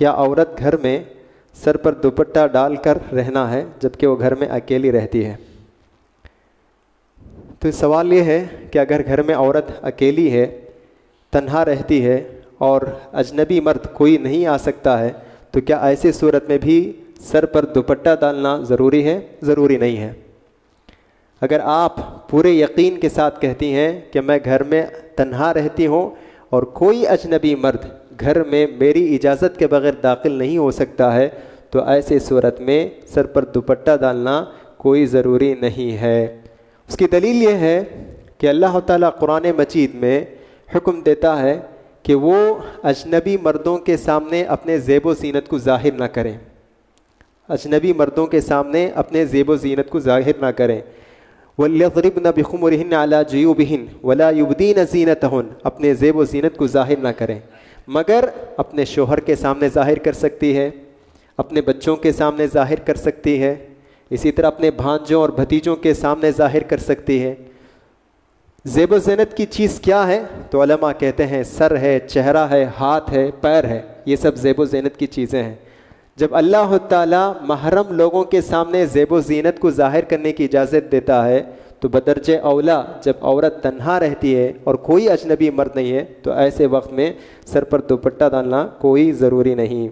کیا عورت گھر میں سر پر دوپٹہ ڈال کر رہنا ہے جبکہ وہ گھر میں اکیلی رہتی ہے؟ تو سوال یہ ہے کہ اگر گھر میں عورت اکیلی ہے، تنہا رہتی ہے اور اجنبی مرد کوئی نہیں آ سکتا ہے، تو کیا ایسی صورت میں بھی سر پر دوپٹہ ڈالنا ضروری ہے؟ ضروری نہیں ہے۔ اگر آپ پورے یقین کے ساتھ کہتی ہیں کہ میں گھر میں تنہا رہتی ہوں اور کوئی اجنبی مرد گھر میں میری اجازت کے بغیر داخل نہیں ہو سکتا ہے، تو ایسے صورت میں سر پر دوپٹہ ڈالنا کوئی ضروری نہیں ہے۔ اس کی دلیل یہ ہے کہ اللہ تعالیٰ قرآن مجید میں حکم دیتا ہے کہ وہ اجنبی مردوں کے سامنے اپنے زیب و زینت کو ظاہر نہ کریں، اجنبی مردوں کے سامنے اپنے زیب و زینت کو ظاہر نہ کریں۔ وَلْيَضْرِبْنَ بِخُمُرِهِنَّ عَلَىٰ جُيُوبِهِنَّ وَلَا يُبْدِينَ زِينَتَهُنَّ، اپنے زیب و زینت کو ظاہر نہ کریں، مگر اپنے شوہر کے سامنے ظاہر کر سکتی ہے، اپنے بچوں کے سامنے ظاہر کر سکتی ہے، اسی طرح اپنے بھانجوں اور بھتیجوں کے سامنے ظاہر کر سکتی ہے۔ زیب و زینت کی چیز کیا ہے؟ تو علماء کہتے ہیں سر ہے، چہرہ ہے، ہاتھ ہے، پیر ہے، یہ سب زیب و زینت کی چیزیں ہیں۔ جب اللہ تعالیٰ محرم لوگوں کے سامنے زیب و زینت کو ظاہر کرنے کی اجازت دیتا ہے، تو بدرجہ اولا جب عورت تنہا رہتی ہے اور کوئی اجنبی مرد نہیں ہے، تو ایسے وقت میں سر پر دوپٹہ ڈالنا کوئی ضروری نہیں۔